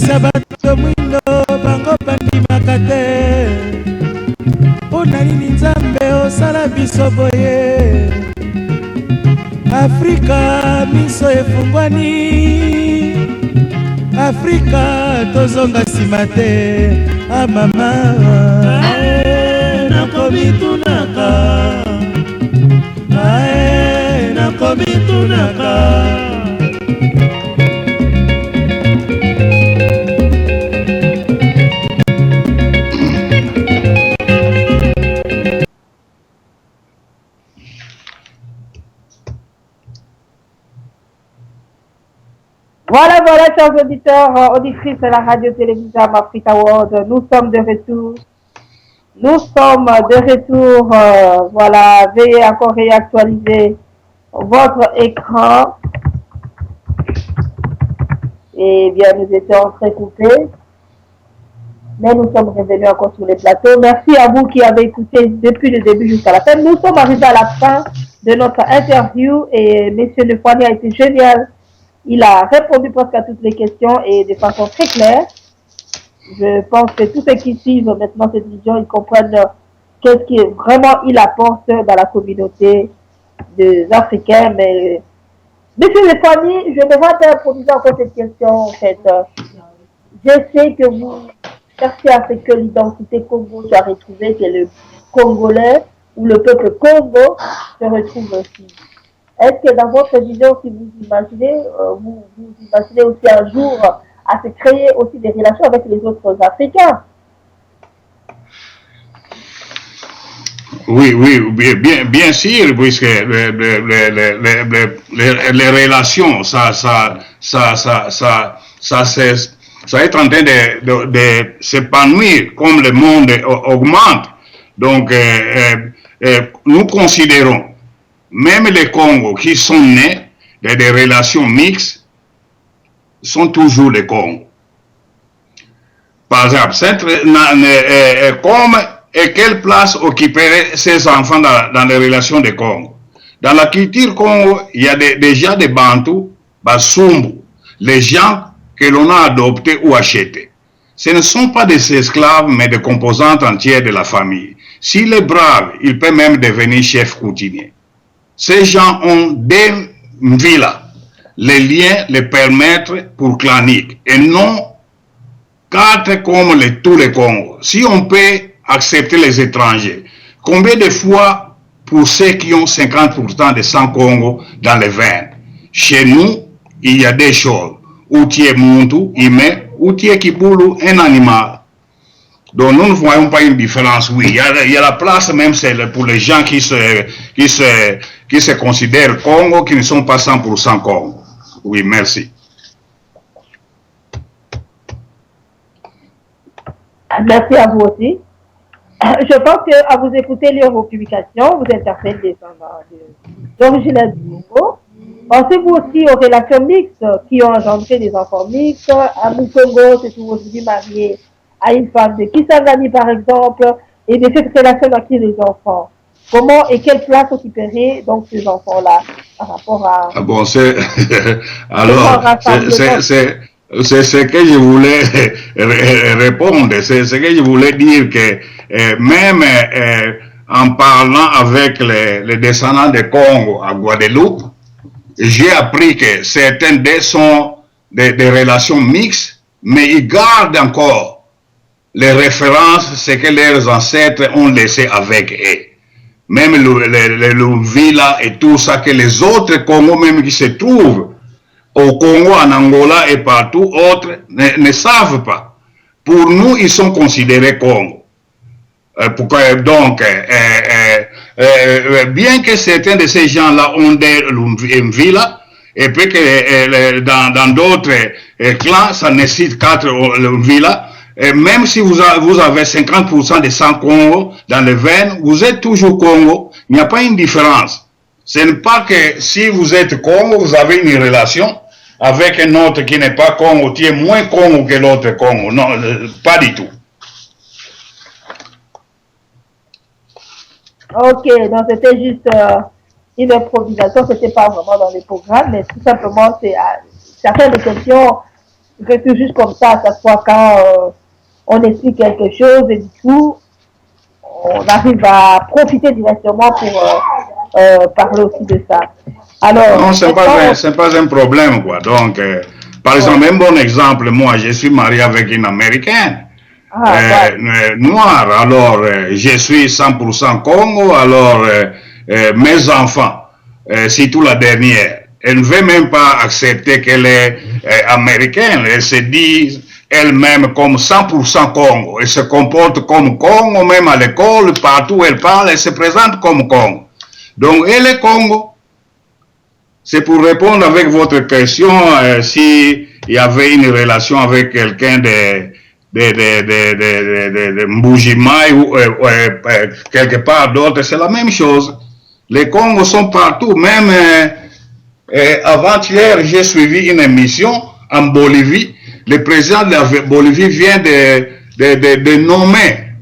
Sabato mwino bango bandimaka te. Mpona nini Nzambe osala biso boye? Afrika miso efungwani, Afrika tozonga nsima te. Ah mama, nakomitunaka, nakomitunaka. Voilà, chers auditeurs, auditrices de la radio-télévision Africa World, nous sommes de retour. Voilà, veuillez encore réactualiser votre écran. Et bien, nous étions très coupés. Mais nous sommes revenus encore sur les plateaux. Merci à vous qui avez écouté depuis le début jusqu'à la fin. Nous sommes arrivés à la fin de notre interview et M. Nefouani a été génial. Il a répondu presque à toutes les questions et de façon très claire. Je pense que tous ceux qui suivent maintenant cette vision, ils comprennent qu'est-ce qui est vraiment il apporte dans la communauté des Africains. Mais Monsieur Nefouani, je me vais poser encore cette question en fait. Je sais que vous cherchez à ce que l'identité Congo soit retrouvée, que le Congolais ou le peuple Congo se retrouve aussi. Est-ce que dans votre vision, si vous imaginez, vous imaginez aussi un jour à se créer aussi des relations avec les autres Africains? Oui, bien sûr, puisque les relations, ça est en train de s'épanouir comme le monde augmente. Donc, nous considérons même les Congos qui sont nés de des relations mixtes sont toujours les Congos. Par exemple, quelle place occuperaient ces enfants dans les relations de Congo? Dans la culture Congo, il y a déjà des Bantous, Basumbu, les gens que l'on a adoptés ou achetés. Ce ne sont pas des esclaves, mais des composantes entières de la famille. S'il est brave, il peut même devenir chef coutumier. Ces gens ont des villas, les liens les permettent pour clanique et non 4 comme tous les Congos. Si on peut accepter les étrangers, combien de fois pour ceux qui ont 50% de sang Congo dans les veines? Chez nous, il y a des choses où tu es Muntu, humain, où tu es Kibulu, un animal. Donc nous ne voyons pas une différence, oui. Il y a la place même pour les gens qui se considèrent Congo, qui ne sont pas 100% Congo. Oui, merci. Merci à vous aussi. Je pense qu'à vous écouter lire vos publications, vous interprètes des originaires du Congo. Pensez-vous aussi aux relations mixtes qui ont engendré des enfants mixtes? À Mukongo, c'est aujourd'hui marié à une femme de Kisangani, par exemple, et de cette relation naquirent les enfants. Comment et quelle place occuperaient donc ces enfants-là par rapport à... Ah bon, alors, c'est ce que je voulais répondre, c'est ce que je voulais dire que même en parlant avec les descendants de Congo à Guadeloupe, j'ai appris que certains d'eux sont des relations mixtes, mais ils gardent encore les références, ce que leurs ancêtres ont laissé avec eux. Même le Villa et tout ça, que les autres Congos même qui se trouvent au Congo, en Angola et partout autres ne savent pas. Pour nous, ils sont considérés Congo. Donc, bien que certains de ces gens-là ont une villa, et puis que dans d'autres clans, ça nécessite 4 villas, et même si vous avez 50% de sang Congo dans les veines, vous êtes toujours Congo, il n'y a pas une différence. Ce n'est pas que si vous êtes Congo, vous avez une relation avec un autre qui n'est pas Congo, qui est moins Congo que l'autre Congo. Non, pas du tout. Ok, donc c'était juste une improvisation, c'était pas vraiment dans les programmes, mais tout simplement, c'est certaines des questions Je fais tout juste comme ça à chaque fois quand on explique quelque chose et du coup, on arrive à profiter directement pour parler aussi de ça. Alors, non, c'est pas un problème, quoi. Donc, par exemple, un bon exemple, moi, je suis marié avec une Américaine. Noire, alors je suis 100% Congo, alors mes enfants, surtout la dernière, elle ne veut même pas accepter qu'elle est américaine, elle se dit elle-même comme 100% Congo, elle se comporte comme Congo, même à l'école, partout où elle parle, elle se présente comme Congo. Donc elle est Congo. C'est pour répondre avec votre question, si il y avait une relation avec quelqu'un de Mbujimaï ou quelque part d'autre, c'est la même chose. Les Congos sont partout. Même avant-hier, j'ai suivi une émission en Bolivie. Le président de la Bolivie vient de nommer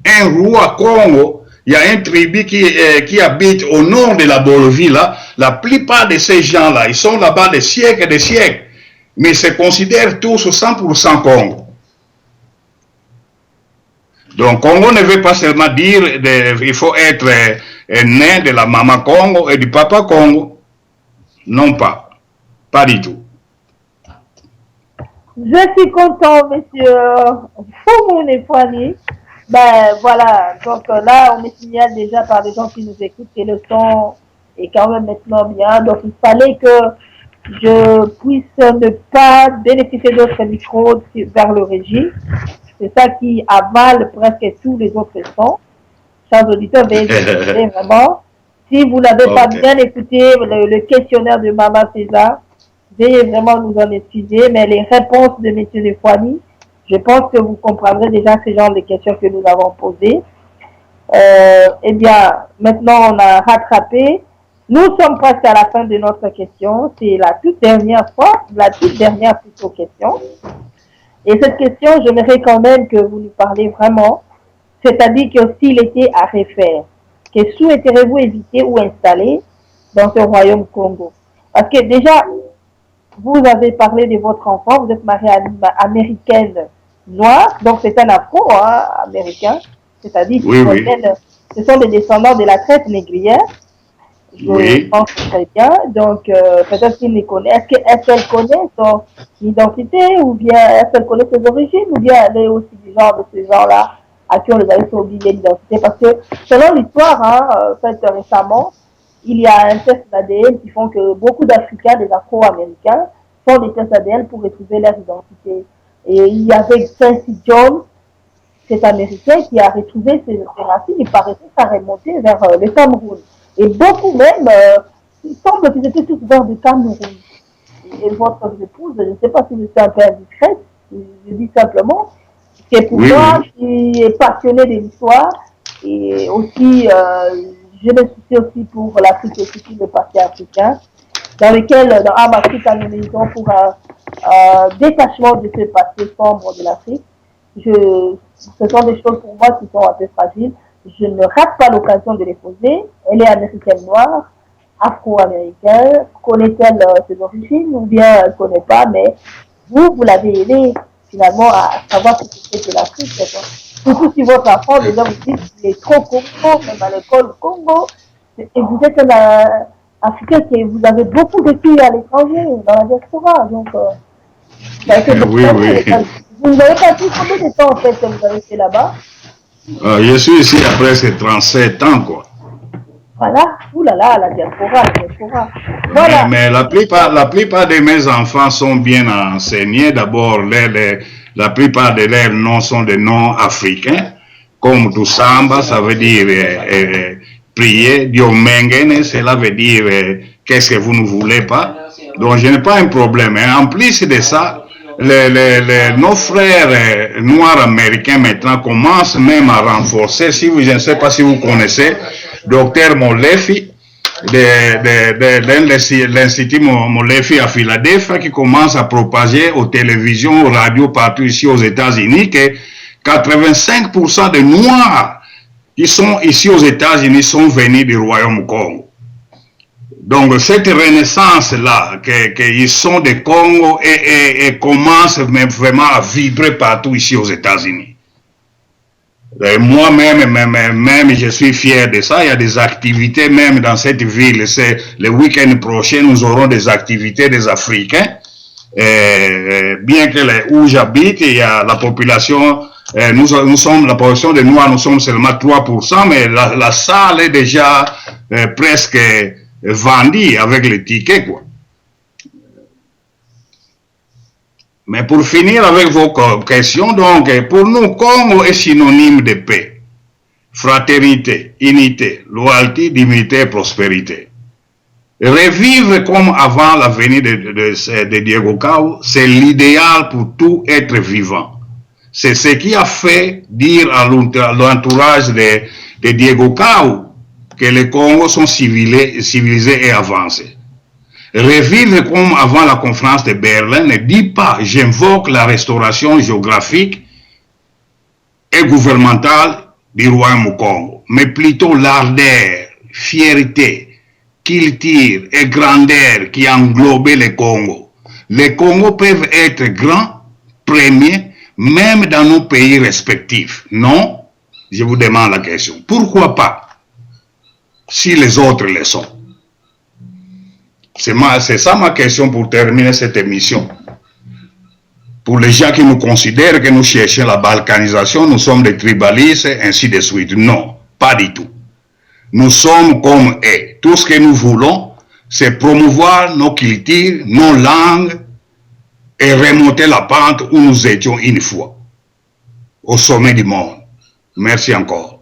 un roi Congo. Il y a un tribu qui habite au nord de la Bolivie. Là. La plupart de ces gens-là, ils sont là-bas des siècles et des siècles. Mais ils se considèrent tous 100% Congo. Donc, Congo ne veut pas seulement dire qu'il faut être né de la maman Congo et du papa Congo. Non pas. Pas du tout. Je suis content, monsieur Foumoune Fouani. Ben voilà, donc là, on me signale déjà par des gens qui nous écoutent que le son est quand même maintenant bien. Donc, il fallait que je puisse ne pas bénéficier d'autres micros vers le régie. C'est ça qui avale presque tous les autres sons. Chers auditeurs, veuillez écouter vraiment. Si vous n'avez pas bien écouté le questionnaire de Maman César, veuillez vraiment nous en excuser. Mais les réponses de M. Fouani, je pense que vous comprendrez déjà ce genre de questions que nous avons posées. Eh bien, maintenant, on a rattrapé. Nous sommes presque à la fin de notre question. C'est la toute dernière fois, la toute dernière plutôt question. Et cette question, j'aimerais quand même que vous nous parlez vraiment, c'est-à-dire que s'il était à refaire, que souhaiteriez-vous éviter ou installer dans ce royaume Congo? Parce que déjà, vous avez parlé de votre enfant, vous êtes mariée américaine noire, donc c'est un afro-américain, c'est-à-dire que ce sont des descendants de la traite négrière. Je pense très bien. Donc, peut-être qu'il les connaît. Est-ce qu'elle connaît son identité ou bien est-ce qu'elle connaît ses origines ou bien elle est aussi du genre de ces gens-là à qui on les a fait oublier l'identité? Parce que selon l'histoire, faite récemment, il y a un test d'ADN qui font que beaucoup d'Africains, des Afro-Américains, font des tests d'ADN pour retrouver leur identité. Et il y avait Quincy Jones, cet Américain qui a retrouvé ses racines. Il paraissait que ça remontait vers le Cameroun. Et beaucoup même, il semble qu'ils étaient tous vers le Cameroun. Et votre épouse, je ne sais pas si c'est un peu indiscret, je dis simplement, c'est pour moi qui est passionné de l'histoire et aussi, je me soucie aussi pour l'Afrique et surtout le passé africain, dans lequel, dans Afrique, nous militons pour un détachement de ce passé sombre de l'Afrique. Ce sont des choses pour moi qui sont un peu fragiles. Je ne rate pas l'occasion de les poser. Elle est américaine noire, afro-américaine. Connaît-elle ses origines ou bien elle ne connaît pas, mais vous l'avez aidé finalement à savoir ce que c'est que l'Afrique. Surtout si votre enfant, déjà vous dites qu'il est trop Congo, même à l'école Congo, et vous êtes un Africain qui vous avez beaucoup vécu à l'étranger, dans la diaspora. Donc, vous n'avez pas dit combien de temps en fait que vous avez fait là-bas? Je suis ici à presque 37 ans, quoi. Voilà, oulala, la diaspora. Voilà. Mais la plupart de mes enfants sont bien enseignés. D'abord, la plupart de leurs noms sont des noms africains, comme Toussamba, ça veut dire prier, Diomengene, cela veut dire qu'est-ce que vous ne voulez pas. Donc, je n'ai pas un problème. Et en plus de ça, nos frères noirs américains maintenant commencent même à renforcer. Je ne sais pas si vous connaissez Dr Molefi de l'Institut Molefi à Philadelphie, qui commence à propager aux télévisions, aux radios partout ici aux États-Unis que 85% des Noirs qui sont ici aux États-Unis sont venus du Royaume Congo. Donc, cette renaissance-là, qu'ils sont des Congo et commencent vraiment à vibrer partout ici aux États-Unis. Moi-même, je suis fier de ça. Il y a des activités même dans cette ville. C'est le week-end prochain, nous aurons des activités des Africains. Bien que où j'habite, il y a la population, nous sommes, la population des Noirs, nous sommes seulement 3%, mais la salle est déjà presque vendue avec les tickets, quoi. Mais pour finir avec vos questions, donc, pour nous, Congo est synonyme de paix, fraternité, unité, loyauté, dignité et prospérité. Revivre comme avant la venue de Diego Cao, c'est l'idéal pour tout être vivant. C'est ce qui a fait dire à l'entourage de Diego Cao que les Congos sont civilisés et avancés. Revivre comme avant la conférence de Berlin ne dit pas « j'invoque la restauration géographique et gouvernementale du royaume au Congo », mais plutôt l'ardeur, fierté, culture et grandeur qui englobent les Congo. Les Congos peuvent être grands, premiers, même dans nos pays respectifs. Non? Je vous demande la question. Pourquoi pas? Si les autres le sont. C'est ça ma question pour terminer cette émission. Pour les gens qui nous considèrent que nous cherchons la balkanisation, nous sommes des tribalistes, ainsi de suite. Non, pas du tout. Nous sommes comme eux. Tout ce que nous voulons, c'est promouvoir nos cultures, nos langues et remonter la pente où nous étions une fois, au sommet du monde. Merci encore.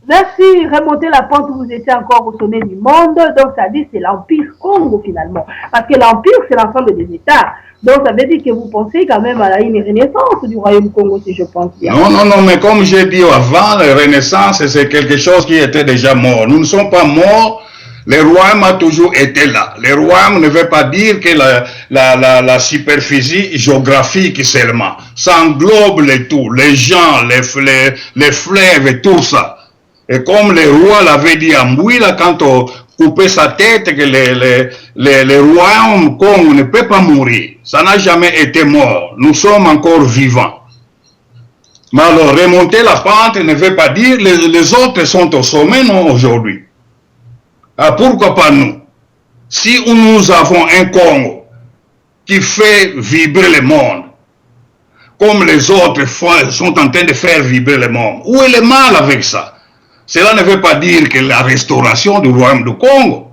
Merci, remonter la pente où vous étiez encore au sommet du monde. Donc, ça dit c'est l'Empire Congo finalement. Parce que l'Empire, c'est l'ensemble des États. Donc, ça veut dire que vous pensez quand même à une renaissance du Royaume Congo, si je pense bien. Non, mais comme j'ai dit avant, la renaissance, c'est quelque chose qui était déjà mort. Nous ne sommes pas morts. Le royaume a toujours été là. Le royaume ne veut pas dire que la superficie géographique seulement. Ça englobe le tout, les gens, les fleuves et tout ça. Et comme le roi l'avait dit à Mbouila quand on coupait sa tête, que le royaume Congo ne peut pas mourir. Ça n'a jamais été mort. Nous sommes encore vivants. Mais alors, remonter la pente ne veut pas dire les autres sont au sommet, non, aujourd'hui. Ah, pourquoi pas nous? Si nous avons un Congo qui fait vibrer le monde, comme les autres sont en train de faire vibrer le monde, où est le mal avec ça? Cela ne veut pas dire que la restauration du royaume du Congo.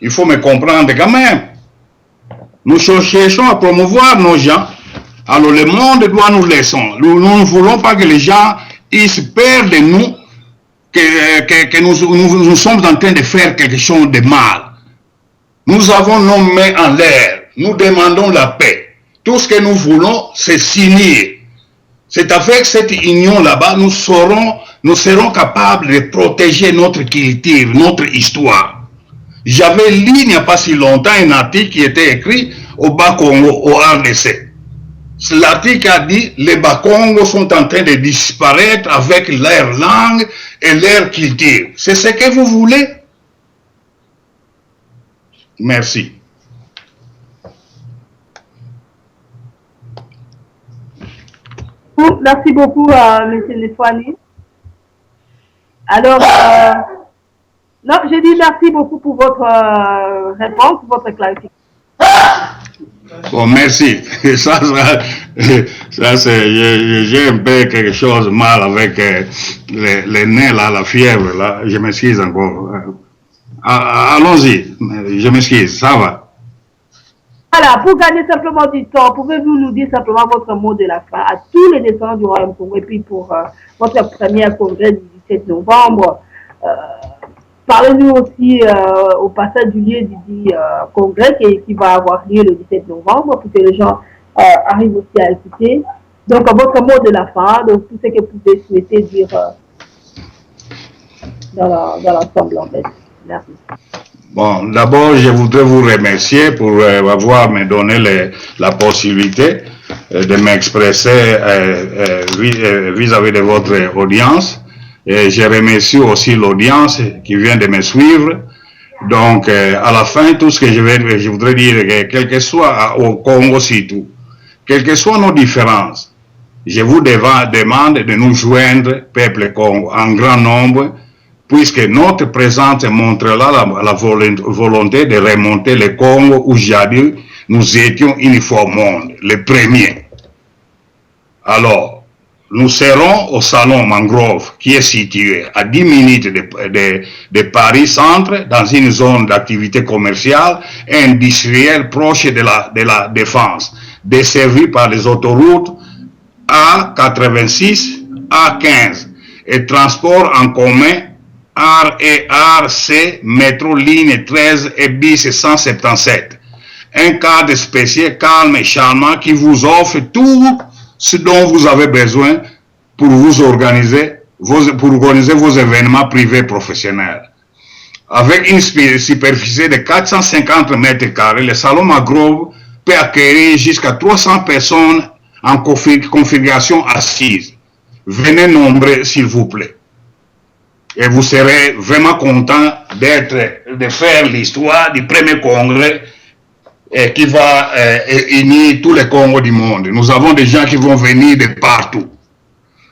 Il faut me comprendre quand même. Nous cherchons à promouvoir nos gens. Alors le monde doit nous laisser. Nous ne voulons pas que les gens se perdent de nous, que nous sommes en train de faire quelque chose de mal. Nous avons nos mains en l'air. Nous demandons la paix. Tout ce que nous voulons, c'est signer. C'est avec cette union là-bas, nous serons capables de protéger notre culture, notre histoire. J'avais lu il n'y a pas si longtemps un article qui était écrit au Bas-Congo, au RDC. L'article a dit les Bas-Congo sont en train de disparaître avec leur langue et leur culture. C'est ce que vous voulez? Merci. Merci beaucoup, M. Lefouani. Alors, non, je dis merci beaucoup pour votre réponse, pour votre clarification. Bon, merci. Ça c'est, j'ai un peu quelque chose de mal avec les nez, là, la fièvre, là. Je m'excuse encore. Allons-y, je m'excuse, ça va. Voilà, pour gagner simplement du temps, pouvez-vous nous dire simplement votre mot de la fin à tous les descendants du Royaume Congo et puis pour votre premier congrès du 17 novembre. Parlez-nous aussi au passage du lieu du congrès qui va avoir lieu le 17 novembre pour que les gens arrivent aussi à écouter. Donc, votre mot de la fin, donc tout ce que vous pouvez souhaiter dire dans l'ensemble en fait. Merci. Bon, d'abord, je voudrais vous remercier pour avoir me donné la possibilité de m'exprimer vis-à-vis de votre audience. Et je remercie aussi l'audience qui vient de me suivre. Donc, à la fin, tout ce que je voudrais dire, que quel que soit au Congo surtout, quelles que soient nos différences, je vous demande de nous joindre, peuple Congo, en grand nombre, puisque notre présence montrera la volonté de remonter le Congo où jadis nous étions une fois au monde, les premiers. Alors, nous serons au salon Mangrove, qui est situé à 10 minutes de Paris Centre, dans une zone d'activité commerciale et industrielle proche de la défense, desservie par les autoroutes A86, A15 et transport en commun RERC, métro ligne 13 et bis 177. Un cadre spécial calme et charmant qui vous offre tout ce dont vous avez besoin pour organiser vos événements privés professionnels. Avec une superficie de 450 mètres carrés, le salon Mangrove peut accueillir jusqu'à 300 personnes en configuration assise. Venez nombreux, s'il vous plaît. Et vous serez vraiment content de faire l'histoire du premier congrès qui va unir tous les Congos du monde. Nous avons des gens qui vont venir de partout.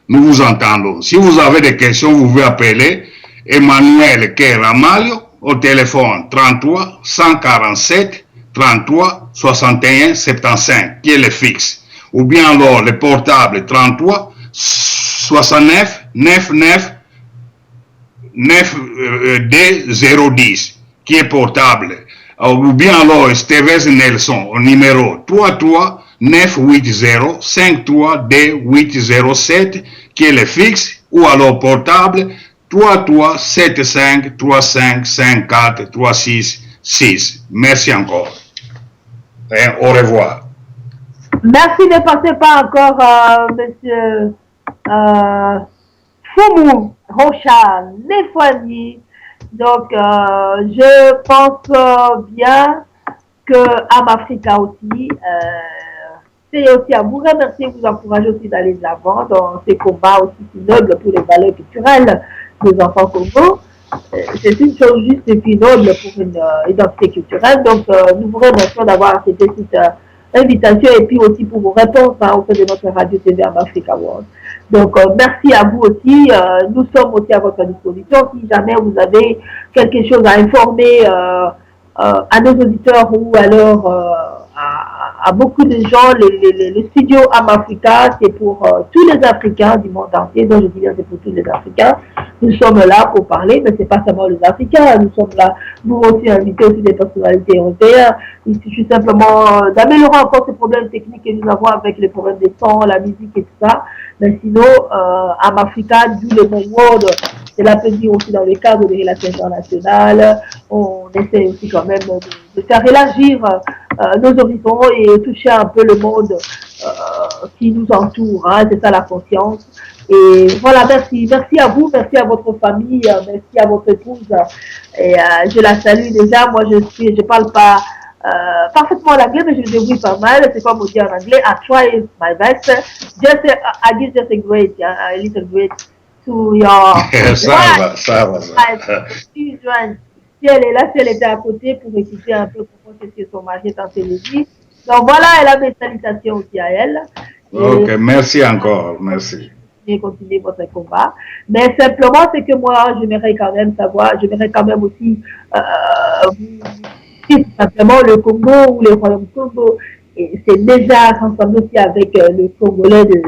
Nous vous entendons. Si vous avez des questions, vous pouvez appeler Emmanuel K. Ramalho au téléphone 33 147 33 61 75, qui est le fixe. Ou bien alors le portable 33 69 99 9D010, qui est portable. Ou bien alors Stevens Nelson au numéro 33 980 53D807, qui est le fixe, ou alors portable 33 75 35 54 36 6. Merci encore. Et au revoir. Merci, ne passez pas encore, monsieur Fumu Rocha Nefwani. Donc, je pense bien que Amafrica aussi, c'est aussi à vous remercier, vous encourager aussi d'aller de l'avant dans ces combats aussi si nobles pour les valeurs culturelles des enfants Congo. C'est une chose juste et puis noble pour une identité culturelle. Donc, nous vous remercions d'avoir accepté cette invitation et puis aussi pour vos réponses au sein de notre radio TV Amafrica World. Donc, merci à vous aussi. Nous sommes aussi à votre disposition. Si jamais vous avez quelque chose à informer à nos auditeurs ou alors à beaucoup de gens, le studio Amafrica, c'est pour tous les Africains du monde entier. Donc, je dis bien, c'est pour tous les Africains. Nous sommes là pour parler, mais ce n'est pas seulement les Africains. Nous sommes là pour aussi inviter aussi des personnalités européennes. Il suffit simplement d'améliorer encore ces problèmes techniques que nous avons avec les problèmes des sons, la musique et tout ça. Mais sinon, Amafrica, du le Monde World, cela peut dire aussi dans le cadre des relations internationales, on essaie aussi quand même de faire élargir nos horizons et toucher un peu le monde qui nous entoure. Hein, c'est ça la conscience. Et voilà, merci. Merci à vous, merci à votre famille, merci à votre épouse. Et je la salue déjà. Moi, je parle pas parfaitement l'anglais, mais je me débrouille pas mal. C'est comme on dit en anglais, I try my best. I give just a little great to your ça va. Si elle est là, si elle était à côté pour écouter un peu comment est-ce que son mari est en télévision. Donc voilà, elle a mes salutations aussi à elle. Ok, merci encore, merci. Et continuer votre combat. Mais simplement, c'est que moi, j'aimerais quand même savoir, j'aimerais quand même aussi tout simplement le Congo ou le Royaume Congo. Et c'est déjà rassemblé aussi avec le Congolais de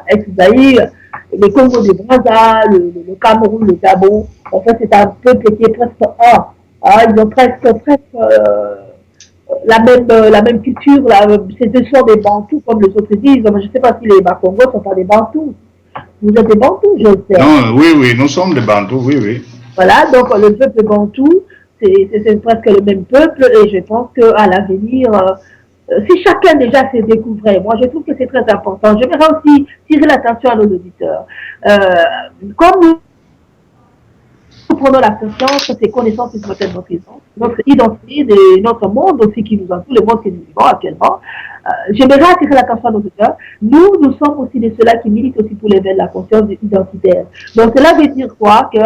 ex-Zaïre, le Congo de Brazza, le Cameroun, le Gabon. En fait, c'est un peuple qui est presque un. Ils ont presque la même culture. C'est des sortes des Bantous, comme les autres disent. Je ne sais pas si les Bakongos ne sont pas des Bantous. Vous êtes des Bantous, je sais. Non, oui, nous sommes des Bantous, oui. Voilà, donc le peuple Bantou, c'est presque le même peuple et je pense qu'à l'avenir, si chacun déjà se découvrait, moi je trouve que c'est très important. J'aimerais aussi tirer l'attention à nos auditeurs. Comme nous nous prenons la conscience, ces connaissances qui sont notre présence, notre identité, de notre monde aussi qui nous entoure, le monde que nous vivons actuellement. J'aimerais attirer l'attention de nos auditeurs. Nous sommes aussi de ceux-là qui militent aussi pour l'éveil de la conscience identitaire. Donc cela veut dire quoi? Que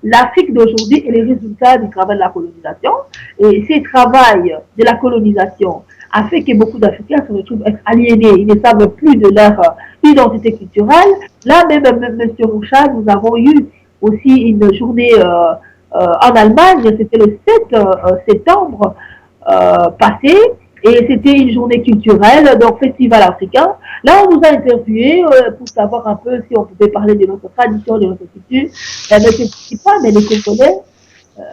l'Afrique d'aujourd'hui est le résultat du travail de la colonisation. Et ce travail de la colonisation a fait que beaucoup d'Africains se retrouvent aliénés. Ils ne savent plus de leur identité culturelle. Là même, M. Rouchard, nous avons eu aussi une journée en Allemagne, c'était le 7 septembre passé, et c'était une journée culturelle, donc festival africain. Là, on nous a interviewés pour savoir un peu si on pouvait parler de notre tradition, de notre culture. Mais les Congolais,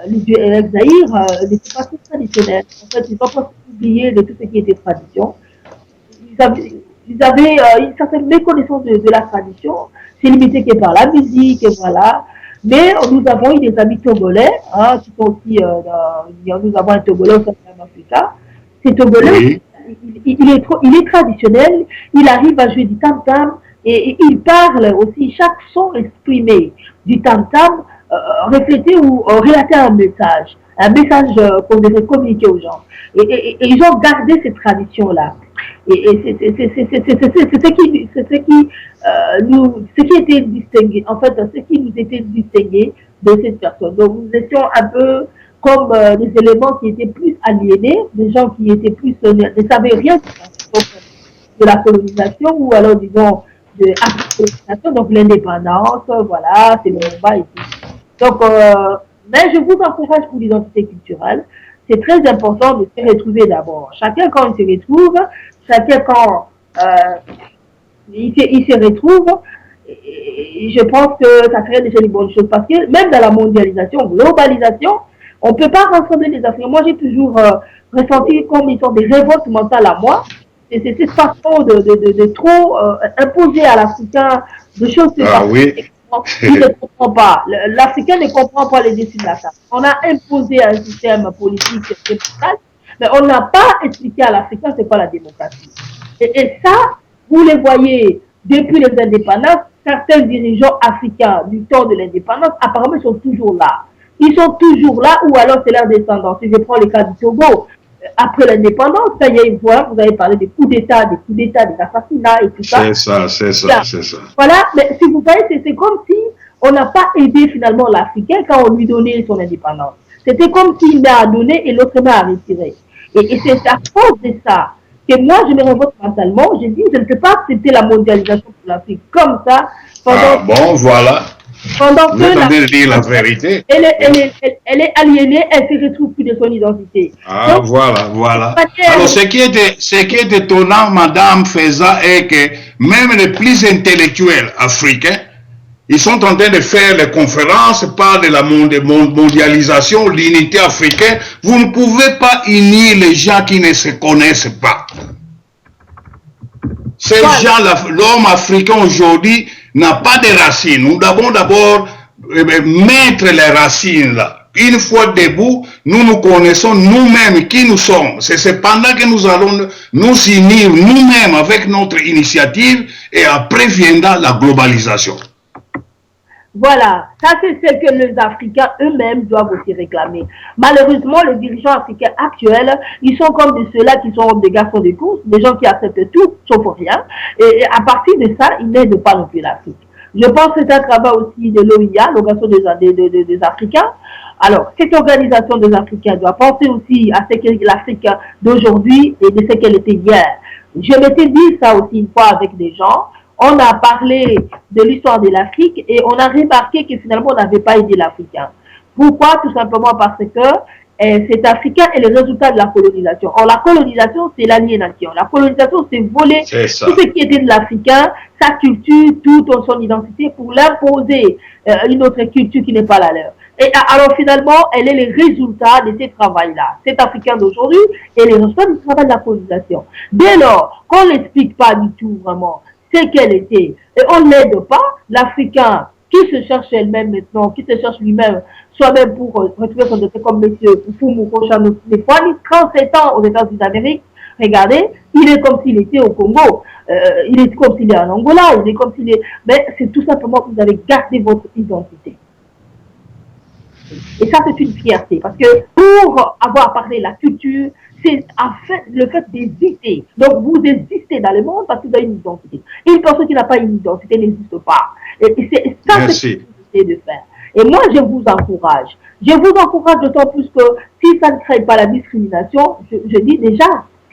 les Zaïre, n'étaient pas tous traditionnels. En fait, ils n'ont pas oublié de tout ce qui était tradition. Ils avaient une certaine méconnaissance de la tradition. C'est limité que par la musique, et voilà. Mais nous avons eu des amis togolais, hein, qui sont aussi, nous avons un Togolais au Centre Africa. Ces Togolais, il est traditionnel, il arrive à jouer du tam-tam et il parle aussi, chaque son exprimé du tam-tam reflétait ou relatait un message qu'on devait communiquer aux gens. Et ils ont gardé cette tradition-là. Et c'est ce qui était distingué, en fait, ce qui nous était distingué de cette personne. Donc nous étions un peu comme des éléments qui étaient plus aliénés, des gens qui étaient plus ne savaient rien de la colonisation ou alors disons de la colonisation, donc l'indépendance, voilà, c'est le combat et tout. Donc, mais je vous encourage pour l'identité culturelle. C'est très important de se retrouver d'abord. Chacun quand il se retrouve, chacun quand il se retrouve, et je pense que ça serait déjà une bonne chose parce que même dans la mondialisation, globalisation, on ne peut pas rassembler les Africains. Moi, j'ai toujours ressenti comme ils sont des révoltes mentales à moi. Et c'est cette façon de trop imposer à l'Africain des choses que il ne comprend pas. L'Africain ne comprend pas les défis de la table. On a imposé un système politique démocratique, mais on n'a pas expliqué à l'Africain c'est quoi la démocratie. Et ça, vous les voyez depuis les indépendances, certains dirigeants africains du temps de l'indépendance, apparemment, ils sont toujours là. Ils sont toujours là, ou alors c'est leur descendance. Si je prends le cas du Togo, après l'indépendance, ça y est, une fois, vous avez parlé des coups d'État, des assassinats et tout ça. C'est ça. Voilà, mais si vous voyez, c'est comme si on n'a pas aidé finalement l'Africain quand on lui donnait son indépendance. C'était comme s'il m'a donné et l'autre m'a retiré. Et c'est à cause de ça que moi, je me révolte mentalement. J'ai dit, je ne peux pas accepter la mondialisation pour l'Afrique comme ça. Voilà. Pendant que la vérité. Elle est aliénée, elle ne se retrouve plus de son identité. Donc, voilà. Alors, ce qui est étonnant, Madame Feza, est que même les plus intellectuels africains, ils sont en train de faire les conférences, parlent de la mondialisation, l'unité africaine. Vous ne pouvez pas unir les gens qui ne se connaissent pas. Ces gens-là, l'homme africain aujourd'hui n'a pas de racines. Nous devons d'abord mettre les racines là. Une fois debout, nous connaissons nous-mêmes qui nous sommes. C'est cependant que nous allons nous unir nous-mêmes avec notre initiative et après viendra la globalisation. Voilà, ça c'est ce que les Africains eux-mêmes doivent aussi réclamer. Malheureusement, les dirigeants africains actuels, ils sont comme de ceux-là qui sont des garçons de course, des gens qui acceptent tout, sauf rien. Et à partir de ça, ils n'aident pas non plus l'Afrique. Je pense que c'est un travail aussi de l'OIA, l'Organisation des Africains. Alors, cette organisation des Africains doit penser aussi à ce qu'est l'Afrique d'aujourd'hui et de ce qu'elle était hier. Je m'étais dit ça aussi une fois avec des gens. On a parlé de l'histoire de l'Afrique et on a remarqué que finalement on n'avait pas aidé l'Africain. Pourquoi? Tout simplement parce que cet Africain est le résultat de la colonisation. Or, la colonisation, c'est l'aliénation. La colonisation, c'est voler tout ce qui était de l'Africain, sa culture, toute son identité pour l'imposer une autre culture qui n'est pas la leur. Et alors finalement, elle est le résultat de ces travails-là. Cet Africain d'aujourd'hui est le résultat du travail de la colonisation. Dès lors, qu'on ne l'explique pas du tout vraiment ce qu'elle était, et on ne l'aide pas, l'Africain qui se cherche elle-même maintenant, qui se cherche lui-même, soi-même pour retrouver son dossier comme M. Fumu Kochano, des fois, 37 ans aux États-Unis d'Amérique, regardez, il est comme s'il était au Congo, il est comme s'il est en Angola, il est comme s'il est... Mais c'est tout simplement que vous avez gardé votre identité. Et ça, c'est une fierté. Parce que pour avoir parlé de la culture, c'est en fait le fait d'exister. Donc, vous existez dans le monde parce que vous avez une identité. Une personne qui n'a pas une identité n'existe pas. Et c'est ça, c'est ce que vous essayez de faire. Et moi, je vous encourage. Je vous encourage d'autant plus que si ça ne crée pas la discrimination, je dis déjà,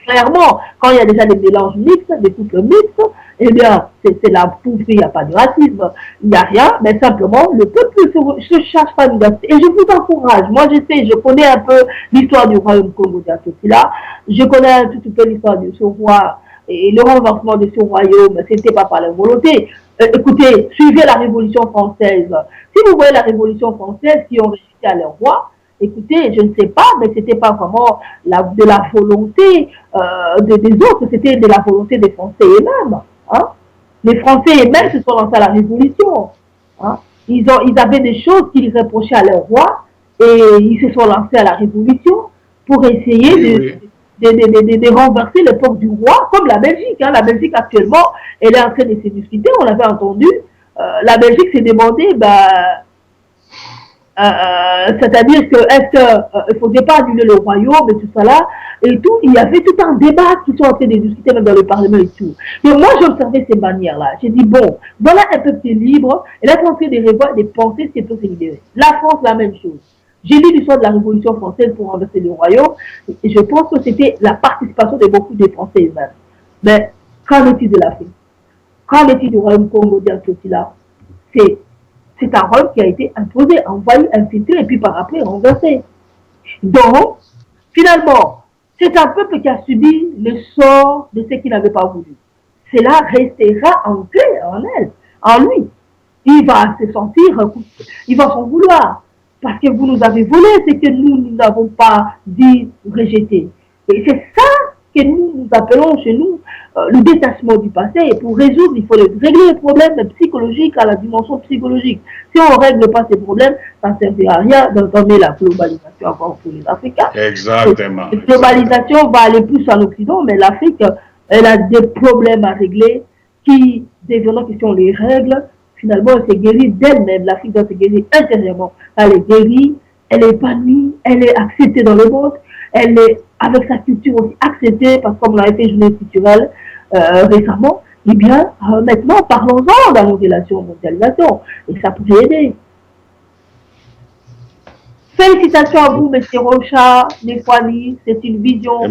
clairement, quand il y a déjà des mélanges mixtes, des couples mixtes, eh bien, c'est la pouffe, il n'y a pas de racisme, il n'y a rien, mais simplement, le peuple se cherche pas d'identité. Et je vous encourage. Moi, je connais un peu l'histoire du royaume Congo d'Atotila. Je connais un tout peu l'histoire de ce roi et le renversement de ce royaume, c'était pas par la volonté. Écoutez, suivez la Révolution française. Si vous voyez la Révolution française qui ont résisté à leur roi, écoutez, je ne sais pas, mais c'était pas vraiment de la volonté des autres, c'était de la volonté des Français eux-mêmes. Hein? Les Français eux-mêmes se sont lancés à la Révolution. Hein? Ils avaient des choses qu'ils reprochaient à leur roi et ils se sont lancés à la Révolution pour essayer de renverser l'époque du roi, comme la Belgique. Hein. La Belgique, actuellement, elle est en train de se discuter, on l'avait entendu. La Belgique s'est demandé, c'est-à-dire que est-ce qu'il ne faudrait pas annuler le royaume et tout ça là, et tout. Il y avait tout un débat qui sont en train de discuter même dans le Parlement et tout. Mais moi, j'observais ces manières-là. J'ai dit, bon, voilà un peuple libre, et là, en train de revoir, de penser ce peut se libérer. La France, la même chose. J'ai lu l'histoire de la Révolution française pour renverser le royaume, et je pense que c'était la participation de beaucoup de Français eux-mêmes. Mais qu'en est-il de l'Afrique? Qu'en est-il du royaume Congo d'Atotila? C'est un royaume qui a été imposé, envoyé, infiltré, et puis par après renversé. Donc, finalement, c'est un peuple qui a subi le sort de ce qu'il n'avait pas voulu. Cela restera ancré en elle, en lui. Il va se sentir, il va s'en vouloir. Parce que vous nous avez volé ce que nous n'avons pas dit rejeter. Et c'est ça que nous appelons chez nous le détachement du passé. Et pour résoudre, il faut régler les problèmes psychologiques à la dimension psychologique. Si on ne règle pas ces problèmes, ça ne servira à rien d'entamer la globalisation encore pour les Africains. Exactement. La globalisation va aller plus en Occident, mais l'Afrique, elle a des problèmes à régler qui, devenant que si on les règle, finalement, elle s'est guérie d'elle-même. L'Afrique doit se guérir intérieurement. Elle est guérie, elle est épanouie, elle est acceptée dans le monde, elle est avec sa culture aussi acceptée, parce que comme on avait fait journée culturelle récemment, eh bien, maintenant, parlons-en dans nos relations de mondialisation. Et ça pourrait aider. Félicitations à vous, M. Rocha, Nefwani. C'est une vision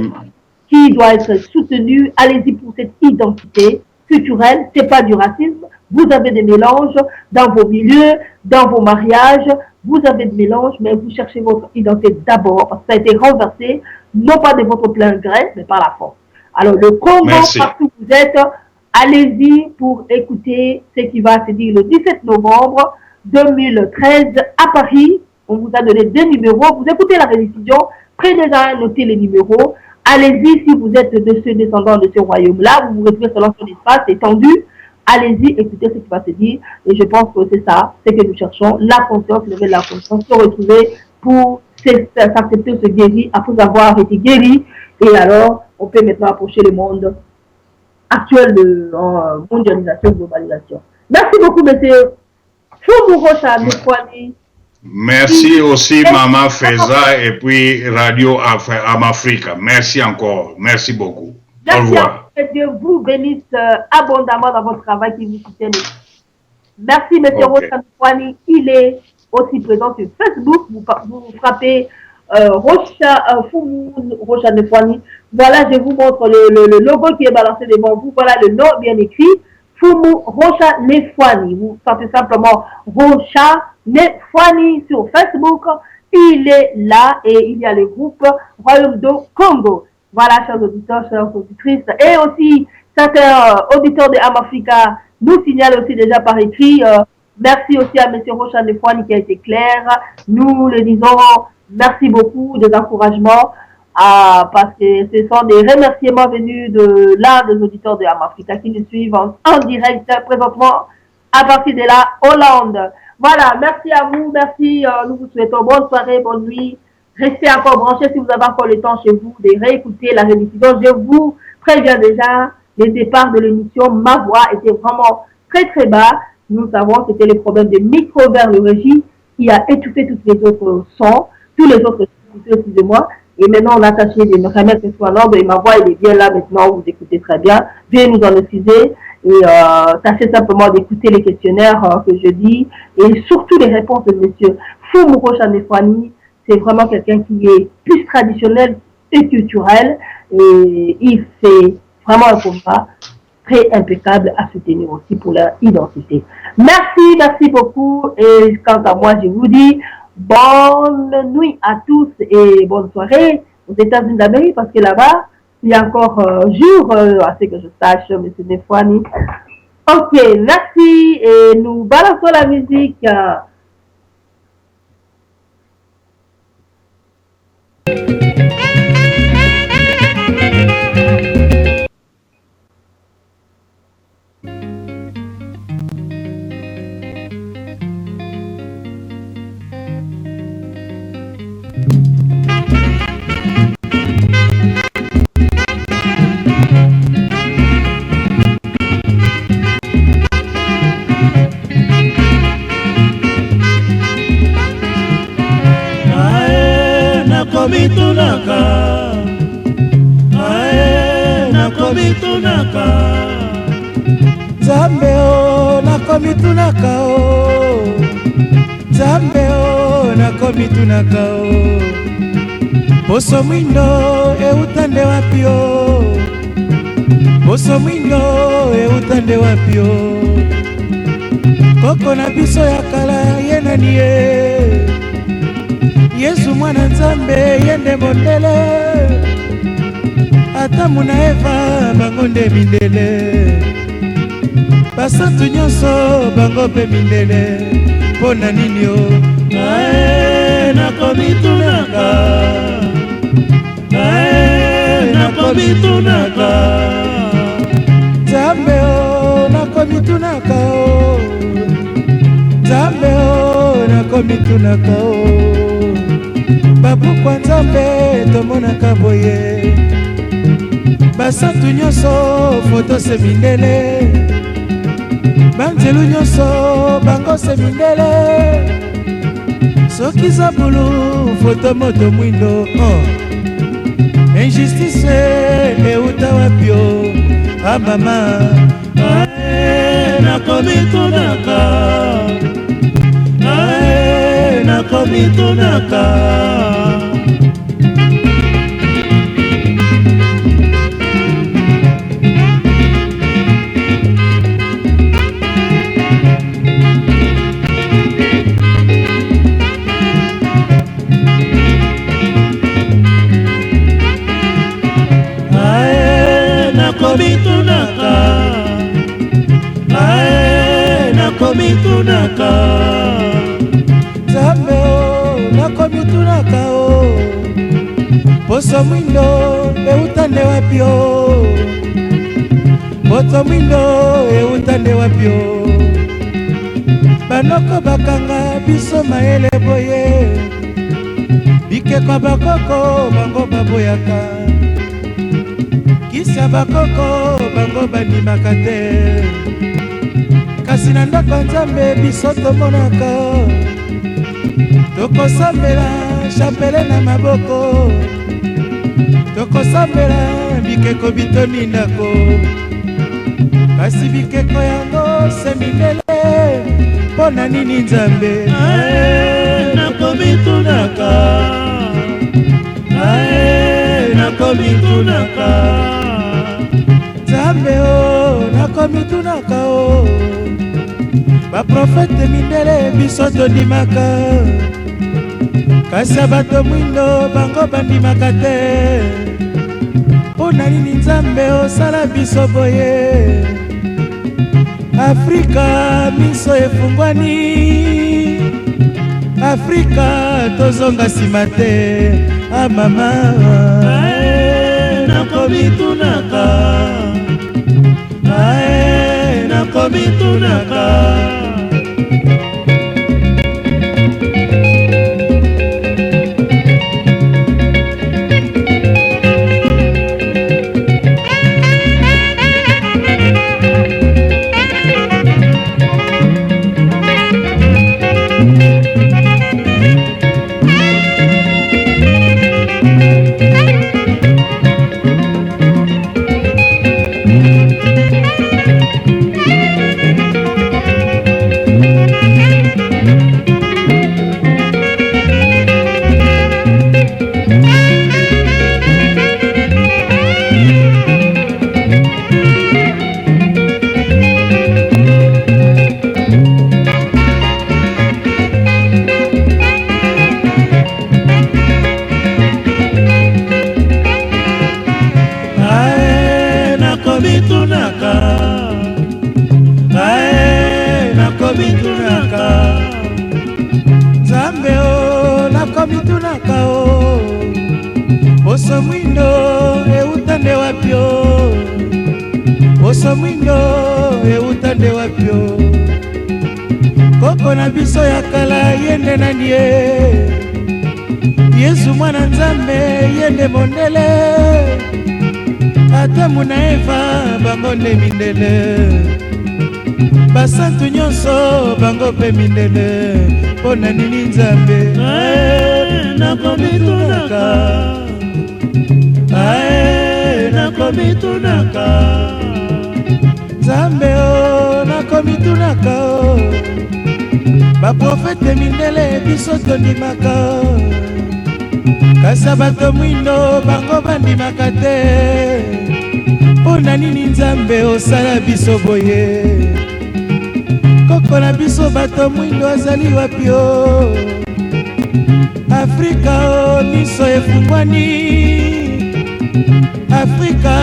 qui doit être soutenue. Allez-y pour cette identité culturelle. Ce n'est pas du racisme. Vous avez des mélanges dans vos milieux, dans vos mariages. Vous avez des mélanges, mais vous cherchez votre identité d'abord, parce que ça a été renversé, non pas de votre plein gré, mais par la force. Alors, le Congo, partout où vous êtes, allez-y pour écouter ce qui va se dire le 17 novembre 2013 à Paris. On vous a donné 2 numéros. Vous écoutez la rediffusion. Prenez-en, notez les numéros. Allez-y si vous êtes de ceux descendants de ce royaume-là. Vous vous retrouvez sur un espace étendu. Allez-y, écoutez ce qui va se dire. Et je pense que c'est ça, c'est que nous cherchons. La conscience, lever la conscience, se retrouver pour s'accepter, se guérir après avoir été guéri. Et alors, on peut maintenant approcher le monde actuel de mondialisation, globalisation. Merci beaucoup, monsieur Foumou Rocha Nefwani. Merci aussi, Maman Feza, et puis Radio Amafrica. Merci encore. Merci beaucoup. Merci. Au revoir. Que Dieu vous bénisse abondamment dans votre travail qui vous soutient. Merci, monsieur Rocha Nefwani. Il est aussi présent sur Facebook. Vous frappez Foumou Rocha Nefwani. Voilà, je vous montre le logo qui est balancé devant vous. Voilà le nom bien écrit. Foumou Rocha Nefwani. Vous tapez simplement Rocha Nefwani sur Facebook. Il est là et il y a le groupe Royaume de Congo. Voilà, chers auditeurs, chères auditrices. Et aussi, certains auditeurs de Amafrica nous signalent aussi déjà par écrit. Merci aussi à M. Rocha Nefwani qui a été clair. Nous le disons, merci beaucoup des encouragements. Parce que ce sont des remerciements venus de l'un des auditeurs de Amafrica qui nous suivent en direct présentement à partir de la Hollande. Voilà, merci à vous, merci, nous vous souhaitons bonne soirée, bonne nuit. Restez encore branchés si vous avez encore le temps chez vous de réécouter la rediffusion. Je vous préviens déjà, le départ de l'émission, ma voix était vraiment très très bas. Nous savons que c'était le problème de micro vers le régie qui a étouffé tous les autres sons, tous les autres sons, excusez-moi. Et maintenant, on a tâché de me remettre tout en ordre et ma voix, elle est bien là maintenant, vous écoutez très bien. Veuillez nous en excuser et tâchez simplement d'écouter les questionnaires que je dis et surtout les réponses de monsieur Fumuro Chanefwani. C'est vraiment quelqu'un qui est plus traditionnel et culturel et il fait vraiment un combat très impeccable à soutenir aussi pour leur identité. Merci, merci beaucoup et quant à moi, je vous dis bonne nuit à tous et bonne soirée aux États-Unis d'Amérique parce que là-bas, il y a encore jour, à ce que je sache, M. Nefwani. Ok, merci et nous balançons la musique. Nakomitunaka, ae nakomitunaka, Nzambe o nakomitunaka o, Nzambe o nakomitunaka o, poso mwindo eutande wapi o, poso mwindo eutande wapi o, koko na biso ya kala ye nani ye, Yesu mwana Nzambe yende mondele, Adamu na Eva bango nde mindele, basantu nyonso bango pe mindele, pona nini o? Ae nakomitunaka, ae nakomitunaka, Nzambe o nakomitunaka o, Nzambe o nakomitunaka o, Babukwa Nzambe tomonaka boye, basantu nyonso foto se mindele, banzelu nyonso bango se mindele, soki zabulu foto moto mwindo injustice euta wapi o? Ah mama, ae nakomitunaka, ae nakomitunaka, nakomitunaka, ae nakomitunaka, Nzambe o nakomitunaka o, poso mwindo eutande wapi o, poso mwindo eutande wapi o, banoko bakanga biso mayele boye, bikeko bakoko bango baboyaka, kisa bakoko bango bandimaka te, kasi na ndako Nzambe biso tomonaka, tokosambela chapele na maboko, tokosambela bikeko bitoni ndako, kasi bikeko yango se mindele, pona nini Nzambe? Ae nakomitunaka, ae nakomitunaka, Nzambe o nakomitunaka o, baprofete mindele biso tondimaka, kasi bato mwindo bango bandimaka te, pona nini Nzambe osala biso boye? Afrika miso efungwani, Afrika tozonga nsima te, ah mama, ae nakomitunaka, ae nakomitunaka, nakomitunaka Nzambe o nakomitunaka o Poso mwindo eutande wapyo Poso mwindo eutande wapyo Koko na biso ya kala yende nani Yesu mwana Nzambe yende mondele Adamu na Eva bango nde mindele Basantu nyonso bango pe mindele Pona nini Nzambe nakomitunaka nakomitunaka Nzambe o nakomitunaka o Baprofete mindele biso tondimaka o Kasa bato mwindo bango bandimaka te Pona nini Nzambe osala biso boye Koko na biso bato mwindo azali wapi o Afrika o miso efungwani Afrika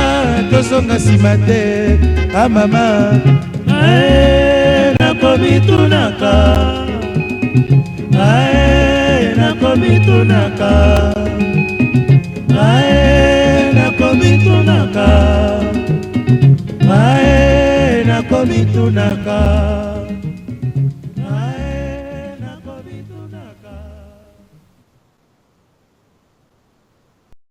tozonga nsima te Mama nakomitunaka nakomitunaka nakomitunaka nakomitunaka